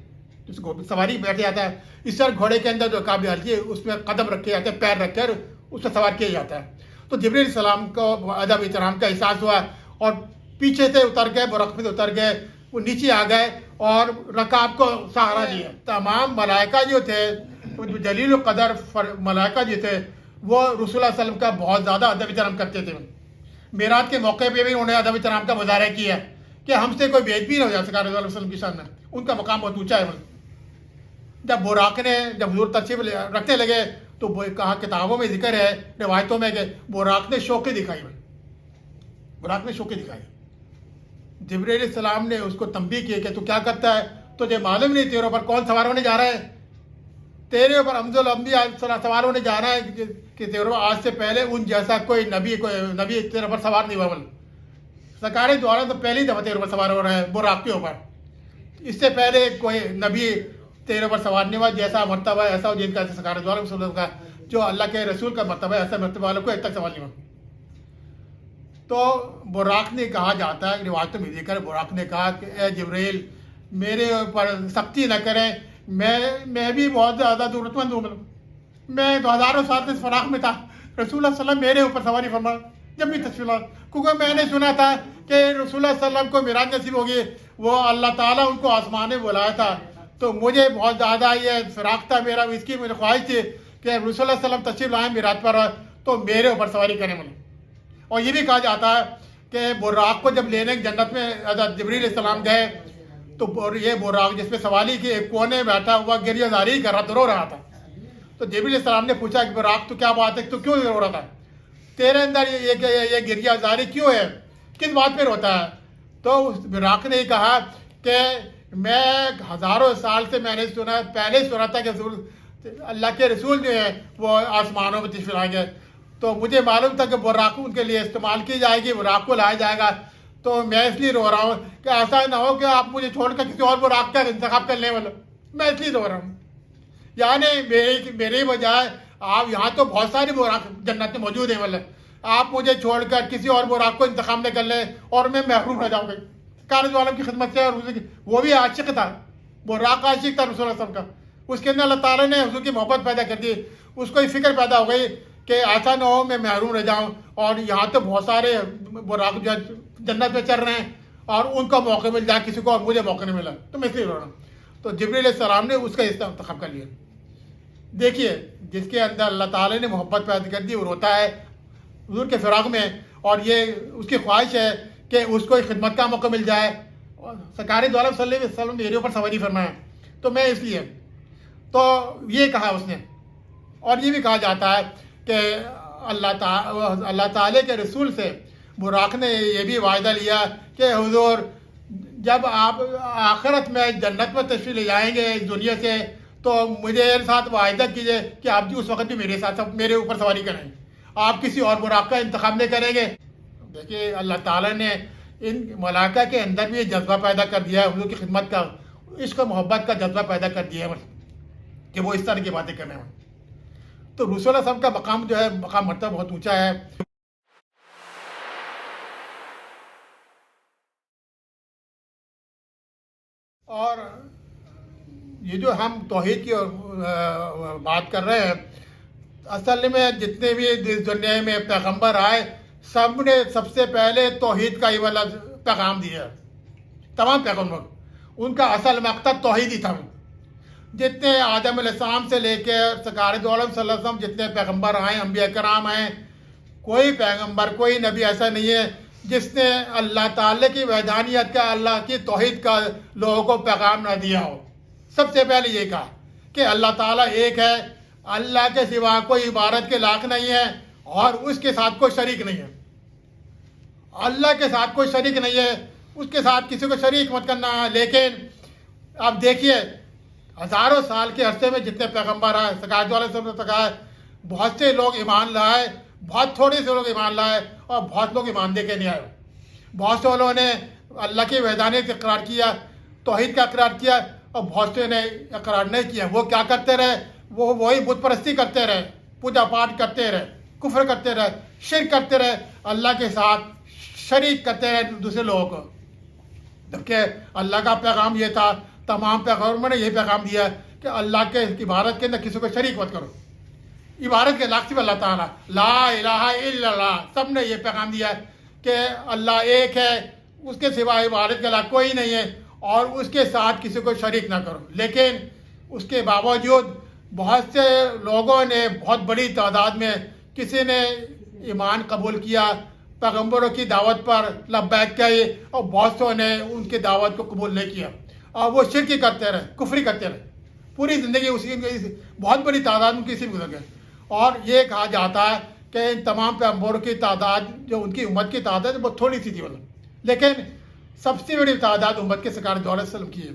جس کو سواری بیٹھ جاتا ہے. اس طرح گھوڑے کے اندر جو رکاب ڈالتی ہے اس میں قدم رکھے جاتے ہیں, پیر رکھ کر اس میں سوار کیا جاتا ہے. تو جبریل علیہ السلام کو ادب احترام کا احساس ہوا اور پیچھے سے اتر گئے, برق سے اتر گئے, وہ نیچے آ گئے اور رکاب کو سہارا دیا. تمام ملائکہ جو تھے, جلیل القدر ملائکہ جو تھے, وہ رسول اللہ علیہ وسلم کا بہت زیادہ ادب احترام کرتے تھے. معراج کے موقع پہ بھی انہوں نے ادب احترام کا مظاہرہ کیا کہ ہم سے کوئی بے ادبی نہ ہو جائے سرکار صلی اللہ علیہ وسلم کے سامنے. ان کا مقام بہت اونچا ہے. جب براق نے جب حضور تشریف رکھنے لگے تو وہ کہا کتابوں میں ذکر ہے, روایتوں میں, کہ براق نے شوقی دکھائی. جبریل علیہ السلام نے اس کو تنبیہ کی کہ تو کیا کرتا ہے, تجھے معلوم نہیں تیرے اوپر کون سوار ہونے جا رہا ہے؟ تیرے اوپر افضل الانبیاء سوار ہونے جا رہا ہے کہ تیرے اوپر آج سے پہلے ان جیسا کوئی نبی تیرے اوپر سوار نہیں ہوا. سرکار دوارا تو پہلی دفعہ تیرے اوپر سوار ہو رہا ہے براق کے اوپر. اس سے پہلے کوئی نبی تیرے اوپر سوار نہیں ہوا جیسا مرتبہ ایسا ہو جن کا سرکار دوارا صلی اللہ علیہ وسلم کا جو اللہ کے رسول کا مرتبہ ایسا مرتبہ والوں کو ایک تک سوال نہیں ہوا. تو براق نے کہا جاتا ہے روایتوں میں ذکر, براق نے کہا کہ اے جبریل میرے اوپر سختی نہ کریں, میں بھی بہت زیادہ ضرورت مند ہوں. میں 2000 سال سے فراق میں تھا, رسول اللہ صلی اللہ علیہ وسلم میرے اوپر سواری فرما جب بھی تشریف, کیونکہ میں نے سنا تھا کہ رسول اللہ صلی اللہ علیہ وسلم کو معراج نصیب ہوگی, وہ اللہ تعالیٰ ان کو آسمان میں بلایا تھا. تو مجھے بہت زیادہ یہ فراق تھا میرا, اس کی مجھے خواہش تھی کہ رسول اللہ صلی اللہ علیہ وسلم تشریف لائیں معراج پر تو میرے اوپر سواری کریں مجھے. اور یہ بھی کہا جاتا ہے کہ براق کو جب لینے جنت میں حضرت جبریل علیہ السلام گئے تو یہ براق جس پہ سوالی کے ایک کونے بیٹھا ہوا گریہ زاری کر رہا تھا, رو رہا تھا. تو جبریل علیہ السلام نے پوچھا کہ براق تو کیا بات ہے, تو کیوں رو رہا تھا, تیرے اندر یہ گریہ زاری کیوں ہے, کس بات پہ روتا ہے؟ تو براق نے کہا کہ میں ہزاروں سال سے میں نے پہلے سنا تھا کہ اللہ کے رسول جو ہیں وہ آسمانوں میں تشریف لائیں گے, تو مجھے معلوم تھا کہ براق ان کے لیے استعمال کی جائے گی, براق کو لایا جائے گا. تو میں اس لیے رو رہا ہوں کہ ایسا نہ ہو کہ آپ مجھے چھوڑ کر کسی اور براق کا انتخاب کر لیں. میں اس لیے رو رہا ہوں, یعنی میرے بجائے آپ یہاں تو بہت سارے براق جنت میں موجود ہیں, آپ مجھے چھوڑ کر کسی اور براق کو انتخاب نہ کر لیں اور میں محروم رہ جاؤں گا کارج والوں کی خدمت سے. اور وہ بھی عاشق تھا, براق عاشق تھا رسول اللہ صلی اللہ علیہ وسلم کا. اس کے اندر اللہ تعالیٰ نے حضور کی محبت پیدا کر دی, اس کو یہ فکر پیدا ہو گئی کہ ایسا نہ ہو میں محروم رہ جاؤں, اور یہاں تو بہت سارے براق جو جنت میں چل رہے ہیں اور ان کو موقع مل جائے کسی کو اور مجھے موقع نہیں ملا, تو میں اس لیے رو رہا ہوں. تو جبریل علیہ السلام نے اس کا انتخاب کر لیا. دیکھیے جس کے اندر اللہ تعالیٰ نے محبت پیدا کر دی وہ روتا ہے حضور کے فراق میں, اور یہ اس کی خواہش ہے کہ اس کو خدمت کا موقع مل جائے. سرکار دو عالم صلی اللہ علیہ وسلم میرے اوپر سواری فرمایا, تو میں اس لیے تو یہ کہا اس نے. اور یہ بھی کہا جاتا ہے کہ اللہ تعالیٰ کے رسول سے براق نے یہ بھی وعدہ لیا کہ حضور جب آپ آخرت میں جنت میں تشریف لے جائیں گے اس دنیا سے تو مجھے ساتھ وعدہ کیجیے کہ آپ بھی اس وقت بھی میرے اوپر سواری کریں, آپ کسی اور براق کا انتخاب نہیں کریں گے. دیکھیے اللہ تعالیٰ نے ان ملائکہ کے اندر بھی یہ جذبہ پیدا کر دیا ہے, حضور کی خدمت کا, عشق و محبت کا جذبہ پیدا کر دیا ہے کہ وہ اس طرح کی باتیں کرنے میں. تو رسول اللہ صلی اللہ علیہ وسلم کا مقام جو ہے مقام مرتبہ بہت اونچا ہے. اور یہ جو ہم توحید کی بات کر رہے ہیں, اصل میں جتنے بھی اس دنیا میں پیغمبر آئے سب نے سب سے پہلے توحید کا یہ والا پیغام دیا. تمام پیغمبر ان کا اصل مقصد توحید ہی تھا. جتنے آدم علیہ السلام سے لے کے سرکار دو عالم صلی اللہ علیہ وسلم جتنے پیغمبر آئے انبیاء کرام ہیں، کوئی پیغمبر کوئی نبی ایسا نہیں ہے جس نے اللہ تعالیٰ کی وحدانیت کا، اللہ کی توحید کا لوگوں کو پیغام نہ دیا ہو۔ سب سے پہلے یہ کہا کہ اللہ تعالیٰ ایک ہے، اللہ کے سوا کوئی عبادت کے لائق نہیں ہے اور اس کے ساتھ کوئی شریک نہیں ہے۔ اللہ کے ساتھ کوئی شریک نہیں ہے، اس کے ساتھ کسی کو شریک مت کرنا۔ لیکن اب دیکھیے ہزاروں سال کے عرصے میں جتنے پیغمبر آئے، سرکار دو علیہ وسلم تک آئے، بہت سے لوگ ایمان لائے، بہت تھوڑے سے لوگ ایمان لائے اور بہت لوگ ایمان دے کے نہیں آئے۔ بہت سے لوگوں نے اللہ کی وحدانیت کا اقرار کیا، توحید کا اقرار کیا، اور بہت سے نے اقرار نہیں کیا۔ وہ کیا کرتے رہے؟ وہ وہی بت پرستی کرتے رہے، پوجا پاٹ کرتے رہے، کفر کرتے رہے، شرک کرتے رہے، اللہ کے ساتھ شریک کرتے رہے دوسرے لوگوں کو۔ جبکہ اللہ کا پیغام یہ تھا، تمام پیغمبروں نے یہ پیغام دیا کہ اللہ کے عبادت کے اندر کسی کو شریک مت کرو۔ عبادت کے لائق صرف اللہ تعالیٰ، لا الہ الا اللہ، سب نے یہ پیغام دیا کہ اللہ ایک ہے، اس کے سوا عبادت کے لائق کوئی نہیں ہے اور اس کے ساتھ کسی کو شریک نہ کرو۔ لیکن اس کے باوجود بہت سے لوگوں نے، بہت بڑی تعداد میں کسی نے ایمان قبول کیا، پیغمبروں کی دعوت پر لبیک کہی، اور بہت سو نے ان کی دعوت کو قبول نہیں کیا اور وہ شرک کرتے رہے، کفری کرتے رہے، پوری زندگی اسی بہت بڑی تعداد ان کی اسی میں گزر گئے۔ اور یہ کہا جاتا ہے کہ ان تمام پیغمبروں کی تعداد، جو ان کی امت کی تعداد ہے، بہت تھوڑی سی تھی لیکن سب سے بڑی تعداد امت کے سرکار دو علیہ وسلم کی ہے۔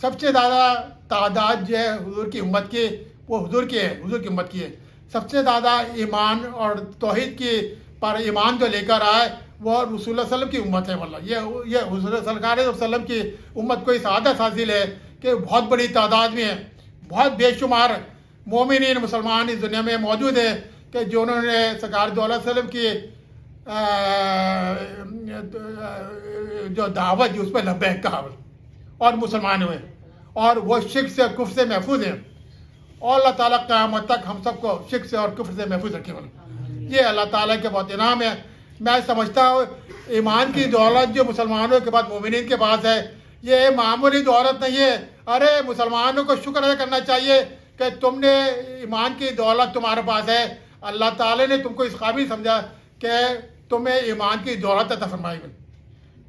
سب سے زیادہ تعداد جو ہے حضور کی امت کی، وہ حضور کی ہے، حضور کی امت کی ہے۔ سب سے زیادہ ایمان اور توحید کی پر ایمان جو لے کر آئے وہ رسول اللہ صلی اللہ علیہ وسلم کی امت ہے۔ واللہ یہ حضور سرکار علیہ وسلم کی امت کو اس عادت حاصل ہے کہ بہت بڑی تعداد میں ہے، بہت بے شمار مومنین مسلمان اس دنیا میں موجود ہیں کہ جنہوں نے سرکار دو علیہ وسلم کی جو دعوت دی اس پہ لبیک کہا اور مسلمان ہوئے، اور وہ شرک سے کفر سے محفوظ ہیں۔ اور اللہ تعالیٰ قیامت تک ہم سب کو شرک سے اور کفر سے محفوظ رکھے۔ یہ اللہ تعالیٰ کے بہت انعام ہے۔ میں سمجھتا ہوں ایمان کی دولت جو مسلمانوں کے پاس، مومنین کے پاس ہے، یہ معمولی دولت نہیں ہے۔ ارے مسلمانوں کو شکر ادا کرنا چاہیے کہ تم نے ایمان کی دولت تمہارے پاس ہے، اللہ تعالیٰ نے تم کو اس قابل سمجھا کہ تمہیں ایمان کی دولت عطا فرمائی۔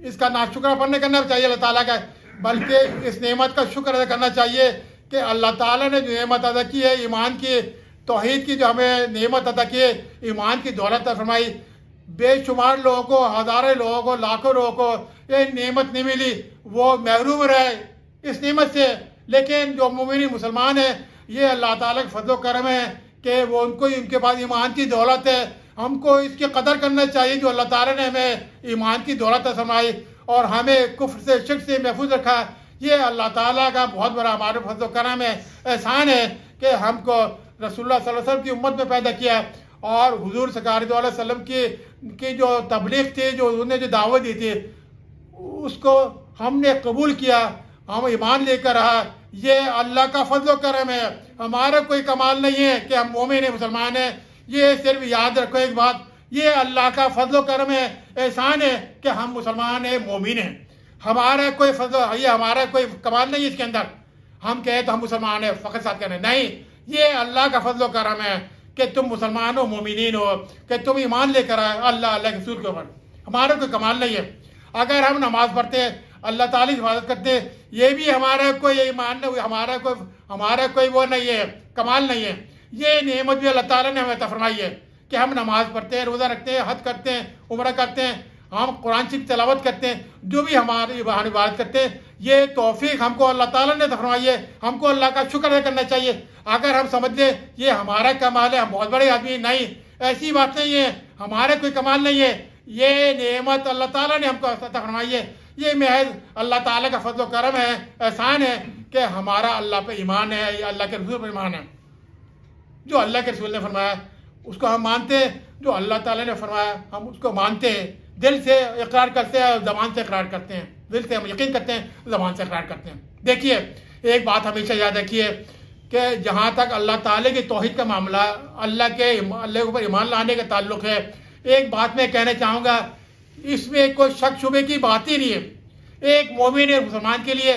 اس کا ناشکر اپن نہیں کرنا چاہیے اللہ تعالیٰ کا، بلکہ اس نعمت کا شکر ادا کرنا چاہیے کہ اللہ تعالیٰ نے جو نعمت ادا کی ہے، ایمان کی، توحید کی جو ہمیں نعمت عطا کی ہے، ایمان کی دولت عطا فرمائی۔ بے شمار لوگوں کو، ہزاروں لوگوں کو، لاکھوں لوگوں کو یہ نعمت نہیں ملی، وہ محروم رہے اس نعمت سے۔ لیکن جو مومن مسلمان ہیں، یہ اللہ تعالیٰ کے فضل و کرم ہے کہ وہ ان کے پاس ایمان کی دولت ہے۔ ہم کو اس کی قدر کرنا چاہیے جو اللہ تعالیٰ نے ہمیں ایمان کی دولت عطا فرمائی اور ہمیں کفر سے، شرک سے محفوظ رکھا۔ یہ اللہ تعالیٰ کا بہت بڑا ہمارے فضل و کرم ہے، احسان ہے کہ ہم کو رسول اللہ صلی اللہ علیہ وسلم کی امت میں پیدا کیا، اور حضور سرکار صلی اللہ علیہ وسلم کی جو تبلیغ تھی، جو انہوں نے جو دعوت دی تھی، اس کو ہم نے قبول کیا، ہم ایمان لے کر رہا۔ یہ اللہ کا فضل و کرم ہے، ہمارا کوئی کمال نہیں ہے کہ ہم مومن ہیں، مسلمان ہیں۔ یہ صرف یاد رکھو ایک بات، یہ اللہ کا فضل و کرم ہے، احسان ہے کہ ہم مسلمان ہیں، مومن ہیں۔ ہمارا کوئی فضل، یہ ہمارا کوئی کمال نہیں ہے اس کے اندر ہم کہیں تو ہم مسلمان ہیں فخر ساتھ کہنے، نہیں، یہ اللہ کا فضل و کرم ہے کہ تم مسلمان ہو، مومنین ہو، کہ تم ایمان لے کر آئے اللہ کے رسول کے اوپر۔ ہمارا کوئی کمال نہیں ہے۔ اگر ہم نماز پڑھتے ہیں، اللہ تعالیٰ کی حفاظت کرتے ہیں، یہ بھی ہمارا کوئی ایمان نہیں، ہمارا کوئی وہ نہیں ہے، کمال نہیں ہے۔ یہ نعمت بھی اللہ تعالیٰ نے ہمیں عطا فرمائی ہے کہ ہم نماز پڑھتے ہیں، روزہ رکھتے ہیں، حج کرتے ہیں، عمرہ کرتے ہیں، ہم قرآن کی تلاوت کرتے ہیں، جو بھی ہماری عبادت کرتے ہیں، یہ توفیق ہم کو اللہ تعالیٰ نے عطا فرمائی ہے۔ ہم کو اللہ کا شکر ادا کرنا چاہیے۔ اگر ہم سمجھ لیں یہ ہمارا کمال ہے، ہم بہت بڑے آدمی، نہیں، ایسی بات نہیں ہے، ہمارا کوئی کمال نہیں ہے۔ یہ نعمت اللہ تعالیٰ نے ہم کو عطا فرمائی ہے۔ یہ محض اللہ تعالیٰ کا فضل و کرم ہے، احسان ہے کہ ہمارا اللہ پہ ایمان ہے، یا اللہ کے رسول پہ ایمان ہے۔ جو اللہ کے رسول نے فرمایا اس کو ہم مانتے ہیں، جو اللہ تعالیٰ نے فرمایا ہم اس کو مانتے ہیں، دل سے اقرار کرتے ہیں اور زبان سے اقرار کرتے ہیں۔ دل سے ہم یقین کرتے ہیں، زبان سے اقرار کرتے ہیں۔ دیکھیے ایک بات ہمیشہ یاد رکھیے کہ جہاں تک اللہ تعالیٰ کی توحید کا معاملہ، اللہ کے اوپر ایمان لانے کا تعلق ہے، ایک بات میں کہنا چاہوں گا، اس میں کوئی شک شبے کی بات ہی نہیں ہے۔ ایک مومن مسلمان کے لیے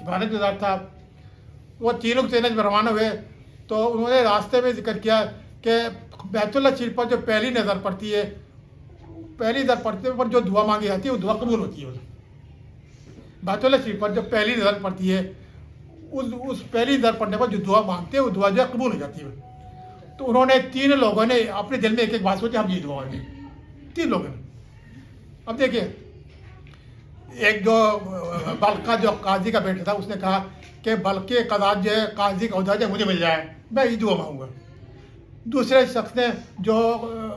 عبادت گزار تھا. وہ تینوں چینج میں روانہ ہوئے تو انہوں نے راستے میں ذکر کیا کہ بیت اللہ شریف پر جو پہلی نظر پڑتی ہے پر جو دعا مانگی جاتی ہے وہ دعا قبول ہوتی ہے. بیت اللہ شریف پر جو پہلی نظر پڑتی ہے اس پہلی نظر پڑنے پر جو دعا مانگتے ہیں وہ دعا جو ہے قبول ہو جاتی ہے. تو انہوں نے تین لوگوں نے اپنے دل میں ایک ایک بات سوچی ہم یہ دعا مانگیں. تین لوگوں نے. اب دیکھیے ایک جو بلقہ جو قاضی کا بیٹا تھا اس نے کہا کہ بلکہ قضا جو ہے قاضی کا عہدہ جو مجھے مل جائے میں یہ دعا مانگوں گا. دوسرے شخص نے جو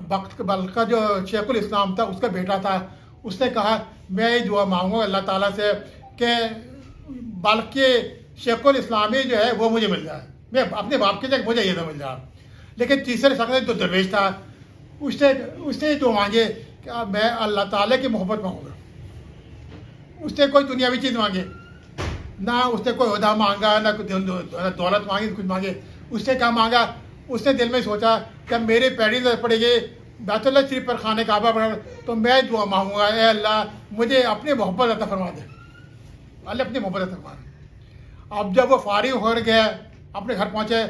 بلقہ جو شیخ الاسلام تھا اس کا بیٹا تھا اس نے کہا میں یہ دعا مانگوں گا اللہ تعالیٰ سے کہ بلکہ شیخ الاسلامی جو ہے وہ مجھے مل جائے, میں اپنے باپ کے جگہ مجھے یہ نہ مل جائے. لیکن تیسرے شخص نے جو درویش تھا اس نے یہ دعا مانگے کہ میں اللہ تعالیٰ کی محبت مانگوں گا. اس نے کوئی دنیاوی چیز مانگے, نہ اس نے کوئی عہدہ مانگا, نہ دولت مانگی, کچھ مانگے. اس نے کیا مانگا, اس نے دل میں سوچا کہ میری پہلی نظر پڑے گی بیت اللہ شریف پر خانہ کعبہ پر تو میں دعا مانگوں گا اے اللہ مجھے اپنی محبت عطا فرما دے, اللہ اپنی محبت عطا فرما دے. اب جب وہ فارغ ہو گئے اپنے گھر پہنچے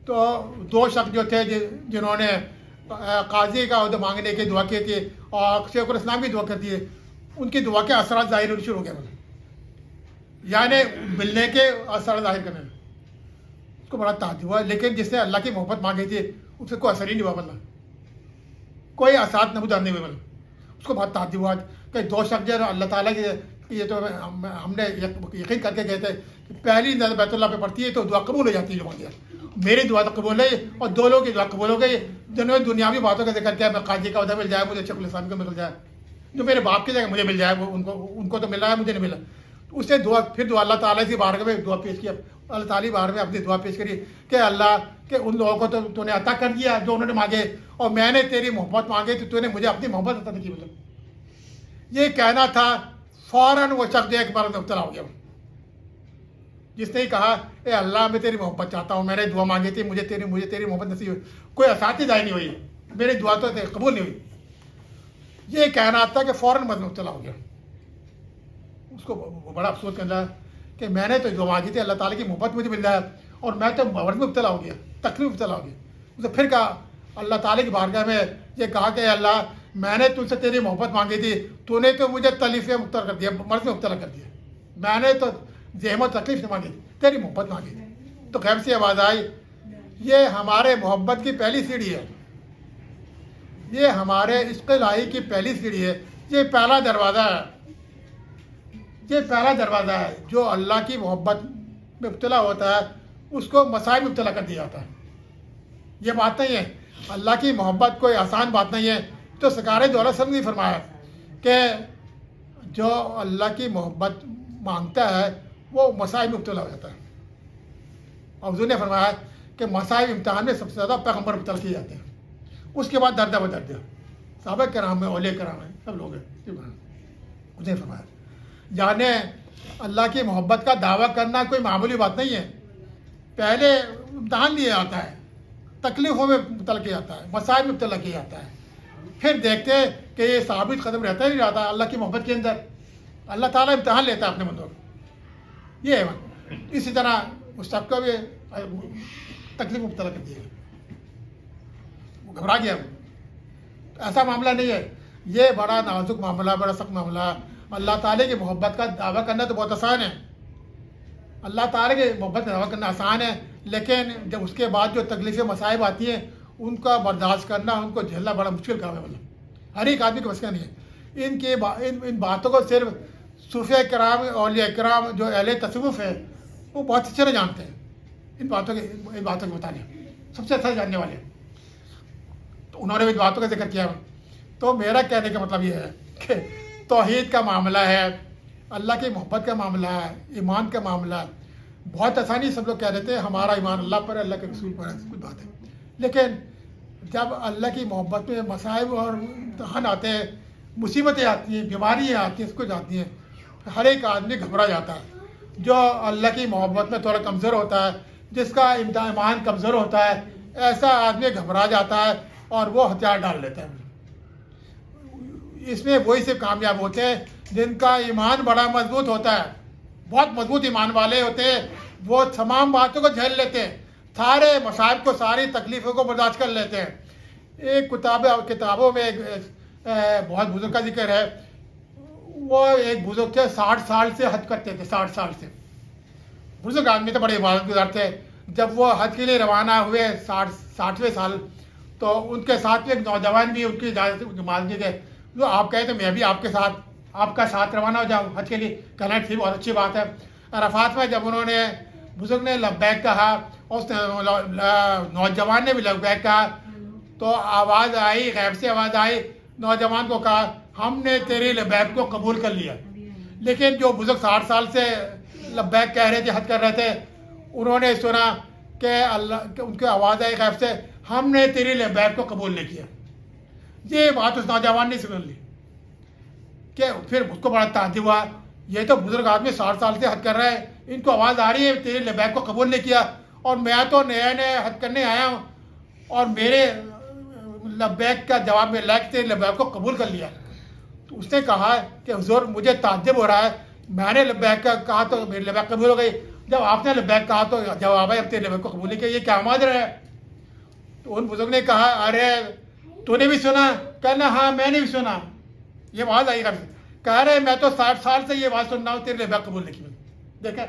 تو دو شخص جو تھے جنہوں نے قاضی کا عہدہ مانگنے کی دعا کی تھی اور شیخ الاسلام کی دعا کرتی ہے ان کی دعا کے اثرات ظاہر ہونے شروع ہو گئے, یعنی ملنے کے اثرات ظاہر کرنے میں. اس کو بڑا تعجب ہوا, لیکن جس نے اللہ کی محبت مانگی تھی اس سے کوئی اثر ہی نہیں ہوا, مطلب کوئی اثرات نمودار نہیں ہوئے. مطلب اس کو بہت تعجب ہوا کہ دو شخص جو اللہ تعالیٰ کی یہ تو ہم نے یقین کر کے کہتے ہیں کہ پہلی نظر بیت اللہ پہ پڑتی ہے تو دعا قبول ہو جاتی ہے. جو مانگی میری دعا تو قبول ہے اور دو لوگوں کی دعا قبول ہو گئی جنہوں نے دنیاوی باتوں کا ذکر کیا, میں قاضی کا عہدہ مل جائے مجھے, شیخ الاسلام کو مل جائے, جو میرے باپ کی جگہ مجھے مل جائے وہ ان کو تو مل رہا ہے مجھے نہیں ملا. اس نے دعا اللہ تعالیٰ کی بارگاہ میں دعا پیش کیا, اللہ تعالیٰ بارگاہ میں اپنی دعا پیش کری کہ اللہ کہ ان لوگوں کو تو نے عطا کر دیا جو انہوں نے مانگے, اور میں نے تیری محبت مانگی تو نے مجھے اپنی محبت عطا نہیں کی. مطلب یہ کہنا تھا, فوراً وہ شخص ایک بار مبتلا ہو گیا جس نے کہا اے اللہ میں تیری محبت چاہتا ہوں, میں نے دعا مانگی تھی مجھے تیری محبت نصیب ہوئی, کوئی اثرات ظاہر نہیں ہوئی, میری دعا تو قبول نہیں ہوئی. یہ کہنا تھا کہ فوراً مبتلا ہو گیا. اس کو بڑا افسوس کرنا کہ میں نے تو دعا مانگی تھی اللہ تعالیٰ کی محبت مجھے مل جائے اور میں تو مرض میں مبتلا ہو گیا, تکلیف میں مبتلا ہو گیا. اسے پھر کہا اللہ تعالیٰ کی بارگاہ میں یہ کہا کہ اے اللہ میں نے تجھ سے تیری محبت مانگی تھی, تو نے تو مجھے تکلیف میں مبتلا کر دیا, مرض میں مبتلا کر دیا. میں نے تو زحمت تکلیف سے مانگی تیری محبت مانگی. تو غیب سے آواز آئی یہ ہمارے محبت کی پہلی سیڑھی ہے, یہ ہمارے عشق الہی کی پہلی سیڑھی ہے, یہ پہلا دروازہ ہے, یہ پہلا دروازہ ہے. جو اللہ کی محبت میں مبتلا ہوتا ہے اس کو مسائل میں مبتلا کر دیا جاتا ہے. یہ بات نہیں ہے, اللہ کی محبت کوئی آسان بات نہیں ہے. تو سرکار دو عالم وسلم نے فرمایا کہ جو اللہ کی محبت مانگتا ہے وہ مسائل میں مبتلا ہو جاتا ہے. اور حضور نے فرمایا کہ مسائل امتحان میں سب سے زیادہ پیغمبر مبتلا کیے جاتے ہیں, اس کے بعد دردہ بدردہ صحابہ کرام ہیں, اولیاء کرام ہیں, سب لوگ ہیں. اس نے فرمایا جانے اللہ کی محبت کا دعویٰ کرنا کوئی معمولی بات نہیں ہے. پہلے امتحان لیا جاتا ہے, تکلیفوں میں مبتلا کیا جاتا ہے, مسائل میں مبتلا کیا جاتا ہے, پھر دیکھتے ہیں کہ یہ ثابت قدم رہتا ہی نہیں رہتا اللہ کی محبت کے اندر. اللہ تعالیٰ امتحان لیتا ہے اپنے بندوں کو. یہ ہے اسی طرح اس سب کو بھی تکلیف مبتلا کر دیا, وہ گھبرا گیا. ایسا معاملہ نہیں ہے, یہ بڑا نازک معاملہ, بڑا سخت معاملہ. اللہ تعالیٰ کی محبت کا دعویٰ کرنا تو بہت آسان ہے, اللہ تعالیٰ کی محبت کا دعویٰ کرنا آسان ہے, لیکن جب اس کے بعد جو تکلیفیں مصائب آتی ہیں ان کا برداشت کرنا, ان کو جھیلنا بڑا مشکل کام ہے. مطلب ہر ایک آدمی کا بس کا نہیں ہے. ان باتوں کو صرف صوفیہ کرام, اولیاء کرام جو اہل تصوف ہے وہ بہت اچھے سے جانتے ہیں. ان باتوں کے بتانے سب سے اچھا جاننے والے, تو انہوں نے بھی باتوں کا ذکر کیا. تو میرا کہنے کا مطلب یہ ہے کہ توحید کا معاملہ ہے, اللہ کی محبت کا معاملہ ہے, ایمان کا معاملہ ہے. بہت آسانی سب لوگ کہہ دیتے ہیں ہمارا ایمان اللہ پر ہے, اللہ کے رسول پر ہے, کچھ بات ہے. لیکن جب اللہ کی محبت میں مصائب اور امتحان آتے ہیں, مصیبتیں آتی ہیں, بیماریاں آتی ہیں, اس کو جاتی ہیں, ہر ایک آدمی گھبرا جاتا ہے. جو اللہ کی محبت میں تھوڑا کمزور ہوتا ہے, جس کا ایمان کمزور ہوتا ہے, ایسا آدمی گھبرا جاتا ہے اور وہ ہتھیار ڈال لیتا ہے. اس میں وہی سے کامیاب ہوتے ہیں جن کا ایمان بڑا مضبوط ہوتا ہے, بہت مضبوط ایمان والے ہوتے ہیں، وہ تمام باتوں کو جھیل لیتے ہیں، سارے مصائب کو، ساری تکلیفوں کو برداشت کر لیتے ہیں۔ ایک کتابوں میں ایک بہت بزرگ کا ذکر ہے، وہ ایک بزرگ تھے 60 سال سے حج کرتے تھے، 60 سال سے، بزرگ آدمی تھے، بڑے عبادت گزار تھے۔ جب وہ حج کے لیے روانہ ہوئے 60ویں سال، تو ان کے ساتھ ایک نوجوان بھی ان کی اجازت مانگے گئے، جو آپ کہے تو میں بھی آپ کے ساتھ، آپ کا ساتھ روانہ ہو جاؤں حج کے لیے۔ کہنا ٹھیک، بہت اچھی بات ہے۔ عرفات میں جب انہوں نے، بزرگ نے لبیک کہا، اور اس نوجوان نے بھی لبیک کہا، تو آواز آئی، غیب سے آواز آئی، نوجوان کو کہا ہم نے تیری لبیک کو قبول کر لیا۔ لیکن جو بزرگ 60 سال سے لبیک کہہ رہے تھے، حج کر رہے تھے، انہوں نے سنا کہ کہ ان کی آواز آئی غیب سے، ہم نے تیری لبیک کو قبول نہیں کیا۔ یہ بات اس نوجوان نے سن لی کہ پھر اس کو بڑا تعجب ہوا، یہ تو بزرگ آدمی 60 سال سے حج کر رہا ہے، ان کو آواز آ رہی ہے تیری لبیک کو قبول نہیں کیا، اور میں تو نئے نئے حج کرنے آیا ہوں اور میرے لبیک کا جواب میں لائق تیری لبیک کو قبول کر لیا۔ تو اس نے کہا کہ حضور مجھے تعجب ہو رہا ہے، میں نے لبیک کا کہا تو میری لبیک قبول ہو گئی، جب آپ نے لبیک کہا تو جواب ہے اب تیری لبیک کو قبول نہیں کیا، یہ کیا ماجرا ہے؟ تو ان بزرگ نے کہا ارے تو نے بھی سنا؟ کہنا ہاں میں نے بھی سنا۔ یہ بات آئی کہہ رہے میں تو 60 سال سے یہ بات سن رہا ہوں تیری لبیک قبول نہیں کی۔ دیکھیں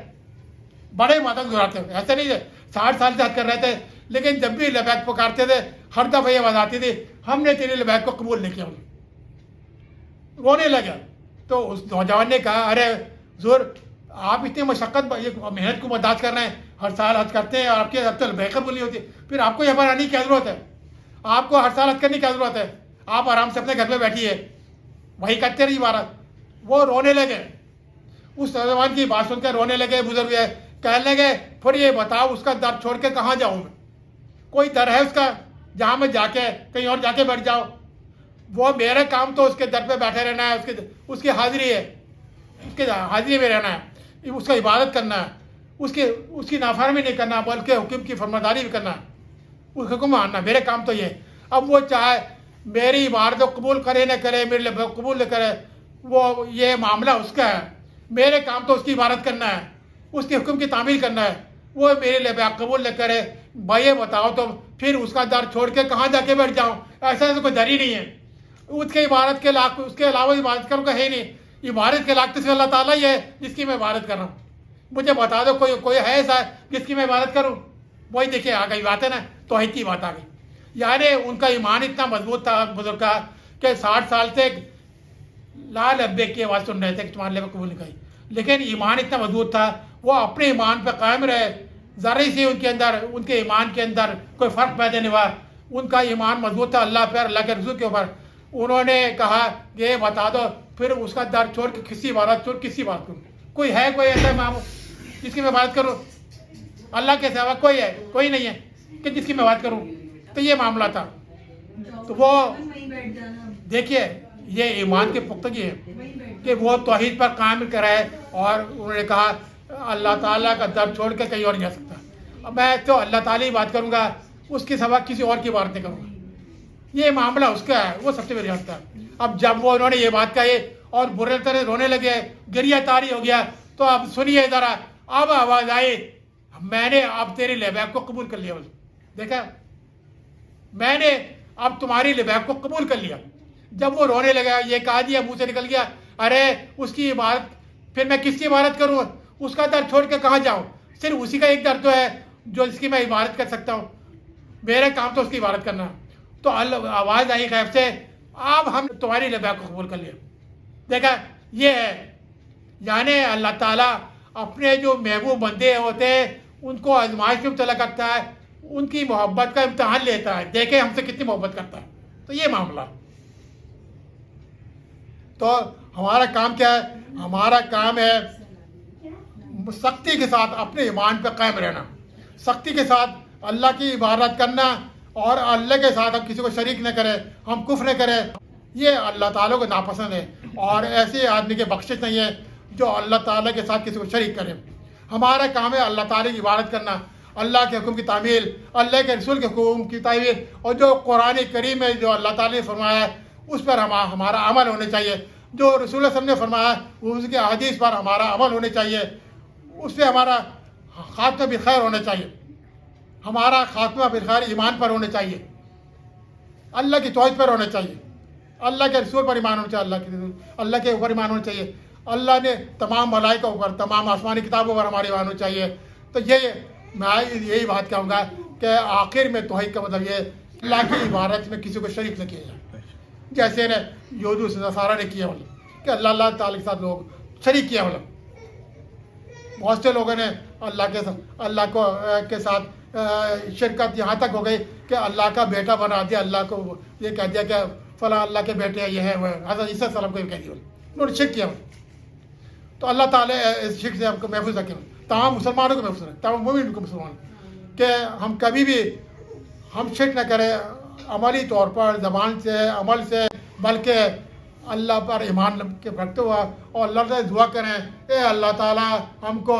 بڑے ماتم گزارتے ہیں، ایسے نہیں ہے 60 سال سے حج کر رہے تھے، لیکن جب بھی لبیک پکارتے تھے ہر دفعہ یہ بات آتی تھی ہم نے تیری لبیک کو قبول نہیں کیا۔ رونے لگا۔ تو اس نوجوان نے کہا ارے حضور آپ اتنی مشقت محنت کو برداشت کر رہے ہیں، ہر سال حج کرتے ہیں اور آپ کی اب تو لبیک قبول نہیں ہوتی، پھر آپ کو یہ بنانے کی کیا ضرورت ہے؟ آپ کو ہر سال حج کرنے کی کیا ضرورت ہے؟ آپ آرام سے اپنے گھر پہ بیٹھیے، وہی کرتے رہی عبارت۔ وہ رونے لگے، اس نوجوان کی بات سن کے رونے لگے بزرگ، کہنے لگے پھر یہ بتاؤ اس کا در چھوڑ کے کہاں جاؤں میں؟ کوئی در ہے اس کا جہاں میں جا کے کہیں اور جا کے بیٹھ جاؤ؟ وہ میرا کام تو اس کے در پہ بیٹھے رہنا ہے، اس کی حاضری ہے، اس کے حاضری میں رہنا ہے، اس کا عبادت کرنا ہے، اس کی نافرمانی نہیں کرنا بلکہ حکم کی فرمانداری بھی کرنا ہے، اس حکم ماننا، میرے کام تو یہ ہے۔ اب وہ چاہے میری عبادت قبول کرے نہ کرے، میرے لیے قبول نہ کرے، وہ یہ معاملہ اس کا ہے، میرے کام تو اس کی عبادت کرنا ہے، اس کے حکم کی تعمیل کرنا ہے۔ وہ میرے لیے قبول نہ کرے، بھائی یہ بتاؤ تو پھر اس کا در چھوڑ کے کہاں جا کے بیٹھ جاؤں؟ ایسا تو کوئی در ہی نہیں ہے، اس کے عبادت کے لاکھ، اس کے علاوہ عبادت کروں کا ہے ہی نہیں، عبادت کے لاکھ تو صرف اللہ تعالیٰ ہی ہے جس کی میں عبادت کر رہا ہوں۔ مجھے بتا دو کوئی ہے ایسا جس کی میں عبادت کروں؟ وہی دیکھیے آ گئی بات ہے نا، توحید کی بات آ گئی۔ یعنی ان کا ایمان اتنا مضبوط تھا بزرگ کا کہ 60 سال سے لا لبیک کی آواز سن رہے تھے کہ تمہارے لیے قبول نہیں کی، لیکن ایمان اتنا مضبوط تھا، وہ اپنے ایمان پہ قائم رہے، ذرا سی ان کے ایمان کے اندر کوئی فرق پیدا نہیں ہوا، ان کا ایمان مضبوط تھا اللہ پر، اللہ کے رسول کے اوپر۔ انہوں نے کہا کہ یہ بتا دو پھر اس کا در چھوڑ کے کسی عبادت چھوڑ کسی بات کروں؟ کوئی ہے کوئی ایسا معبود جس کی میں بات کروں؟ اللہ کے سوا کوئی ہے؟ کوئی نہیں ہے کہ جس کی میں بات کروں۔ تو یہ معاملہ تھا۔ تو وہ دیکھیے یہ ایمان کی پختگی ہے کہ وہ توحید پر قائم کرے، اور انہوں نے کہا اللہ تعالیٰ کا در چھوڑ کے کہیں اور نہیں جا سکتا، میں تو اللہ تعالیٰ ہی بات کروں گا، اس کے سوا کسی اور کی بات نہیں کروں گا۔ یہ معاملہ اس کا ہے، وہ سب سے بڑی جانتا ہے۔ اب جب وہ انہوں نے یہ بات کہی اور برے طرح رونے لگے، گریہ تاری ہو گیا، تو اب سنیے ذرا، اب آواز آئی میں نے اب تیری لبیک کو قبول کر لیا۔ دیکھا، میں نے اب تمہاری لبیک کو قبول کر لیا۔ جب وہ رونے لگا، یہ کہا دیا منہ سے نکل گیا ارے اس کی عبادت پھر میں کس کی عبادت کروں؟ اس کا در چھوڑ کے کہاں جاؤں؟ صرف اسی کا ایک در تو ہے جو اس کی میں عبادت کر سکتا ہوں، میرا کام تو اس کی عبادت کرنا۔ تو آواز آئی غیب سے اب ہم تمہاری لبیک کو قبول کر لیا۔ دیکھا یہ ہے، یعنی اللہ تعالیٰ اپنے جو محبوب بندے ہوتے ہیں ان کو آزمائش میں مبتلا کرتا ہے، ان کی محبت کا امتحان لیتا ہے، دیکھیں ہم سے کتنی محبت کرتا ہے۔ تو یہ معاملہ، تو ہمارا کام کیا ہے؟ ہمارا کام ہے سختی کے ساتھ اپنے ایمان پہ قائم رہنا، سختی کے ساتھ اللہ کی عبادت کرنا، اور اللہ کے ساتھ ہم کسی کو شریک نہ کریں، ہم کفر نہ کریں۔ یہ اللہ تعالیٰ کو ناپسند ہے، اور ایسے آدمی کی بخشش نہیں ہے جو اللہ تعالیٰ کے ساتھ کسی کو شریک کرے۔ ہمارا کام ہے اللہ تعالیٰ کی عبادت کرنا، اللہ کے حکم کی تعمیل، اللہ کے رسول کے حکم کی تعمیل، اور جو قرآن کریم میں جو اللہ تعالیٰ نے فرمایا ہے اس پر ہمارا عمل ہونا چاہیے، جو رسول اللہ صلی اللہ علیہ وسلم نے فرمایا اس کے احادیث پر ہمارا عمل ہونا چاہیے۔ اس سے ہمارا خاتمہ بالخیر ہونا چاہیے. ہمارا خاتمہ بالخیر ایمان پر ہونا چاہیے, اللہ کی توحید پر ہونا چاہیے, اللہ کے رسول پر ایمان ہونا چاہیے, اللہ کے اوپر ایمان ہونا چاہیے, اللہ نے تمام ملائکہ اوپر, تمام آسمانی کتابوں پر ہمارے ایمان ہونا چاہیے. تو میں یہی بات کہوں گا کہ آخر میں توحید کا مطلب یہ اللہ کی عبادت میں کسی کو شریک نہ کیا جائے, جیسے یہود نصارہ نے کیا کہ اللہ تعالیٰ کے ساتھ لوگ شریک کیا. بہت سے لوگوں نے اللہ کے ساتھ شرکت یہاں تک ہو گئی کہ اللہ کا بیٹا بنا دیا, اللہ کو یہ کہہ دیا کہ فلاں اللہ کے بیٹے یہ ہے, وہ حضرت عیسیٰ علیہ السلام کو کہہ دیا, انہوں نے شرک کیا. تو اللہ تعالیٰ اس شرک سے ہم کو محفوظ رکھے, تمام مسلمانوں کو محفوظ رکھے, تمام مومن کو مسلمان, کہ ہم کبھی بھی ہم شرک نہ کریں عملی طور پر, زبان سے, عمل سے, بلکہ اللہ پر ایمان کے رکھتے ہوا اور اللہ سے دعا کریں, اے اللہ تعالیٰ ہم کو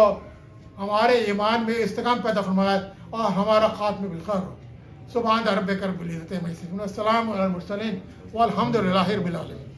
ہمارے ایمان میں استحکام پیدا فرمائے اور ہمارا خاتمہ بالخیر ہو. سبحان ربک رب العزت عما یصفون, السلام علی المرسلین والحمد للہ رب العالمین.